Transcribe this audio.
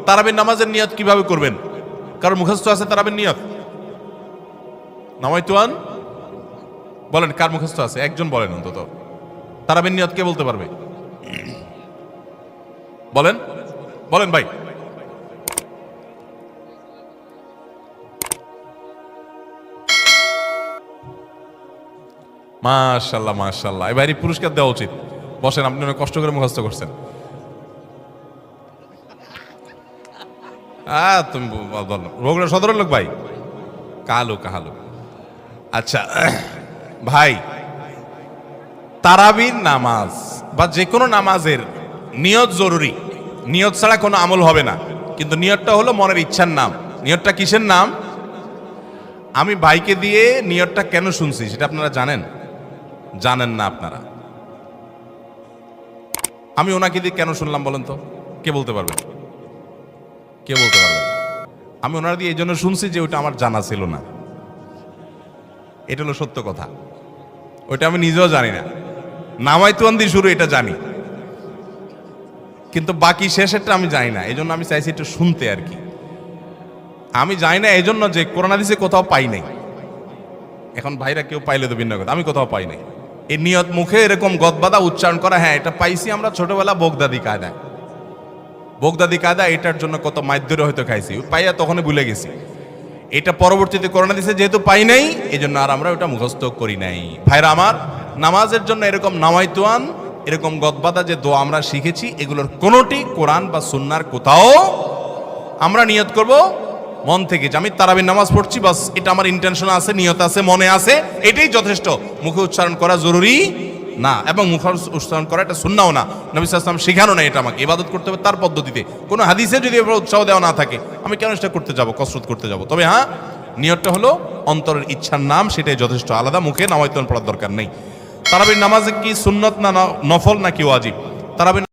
তারাবির নামাজের নিয়ত কিভাবে করবেন? কারণ মুখস্থ আছে তারাবির নিয়ত? নামাইতুয়ান বলেন, কার মুখস্থ আছে? একজন বলেন অন্তত। তারাবির নিয়ত কে বলতে পারবে? বলেন বলেন ভাই। মাশাআল্লাহ মাশাআল্লাহ, এই ভাইয়ের পুরস্কার দেওয়া উচিত। বসেন, আপনি অনেক কষ্ট করে মুখস্থ করছেন। তুমি রোগড়া সদরের লোক ভাই, কালো কাহালো। আচ্ছা ভাই, তারাবির নামাজ বা যে কোনো নামাজের নিয়ত জরুরি। নিয়ত ছাড়া কোনো আমল হবে না। কিন্তু নিয়তটা হলো মনের ইচ্ছার নাম। নিয়তটা কিসের নাম? আমি ভাইকে দিয়ে নিয়তটা কেন শুনছি সেটা আপনারা জানেন? জানেন না আপনারা? আমি ওনাকে দিয়ে কেন শুনলাম বলেন তো? কে বলতে পারবেন? কে বলতে পারবেন? আমি ওনারা দিয়ে এই জন্য শুনছি যে ওইটা আমার জানা ছিল না। এটা হলো সত্য কথা। ওইটা আমি নিজেও জানি না। নামাইতুয়ান দিয়ে শুরু এটা জানি, কিন্তু বাকি শেষেরটা আমি জানি না। এই জন্য আমি চাইছি একটু শুনতে আর কি। আমি জানি না এই জন্য যে কোরআন হাদিসে কোথাও পাই নাই। এখন ভাইরা কেউ পাইলে তো ভিন্ন কথা, আমি কোথাও পাই নাই। এই নিয়ত মুখে এরকম গদবাদা উচ্চারণ করা, হ্যাঁ এটা পাইছি আমরা ছোটবেলা বোগদাদি কায়দায়। বোগদাদি কায়দা এটার জন্য কত মাইদ্যরে হয়তো খাইছি, পাইয়া তখনই ভুলে গেছি। এটা পরবর্তীতে করোনা দিছে যেহেতু পাই নাই, এই জন্য আর আমরা ওটা মুখস্থ করি নাই। ভাইরা আমার, নামাজের জন্য এরকম নামাইতুয়ান, এরকম গদবাদা যে দোয়া আমরা শিখেছি, এগুলোর কোনোটি কোরআন বা সুন্নার কোথাও আমরা নিয়ত করব মন থেকে যে আমি তারাবির নামাজ পড়ছি, বাস এটা আমার ইন্টেনশন আছে, নিয়ত আছে, মনে আছে, এটাই যথেষ্ট। মুখে উচ্চারণ করা জরুরি না, এবং মুখে উচ্চারণ করা এটা সুন্নাও না। নবী সাল্লাল্লাহু আলাইহি ওয়াসাল্লাম শেখানো না এটা আমাকে। ইবাদত করতে হবে তার পদ্ধতিতে। কোনো হাদিসে যদি এবার উৎসাহ দেওয়া না থাকে, আমি কেন সেটা করতে যাব, কসরত করতে যাব? তবে হ্যাঁ, নিয়তটা হলো অন্তরের ইচ্ছার নাম, সেটাই যথেষ্ট। আলাদা মুখে নামাইতুয়ান পড়ার দরকার নেই। তারাবির নামাজে কি সুন্নত না নফল নাকি ওয়াজিব? তারাবির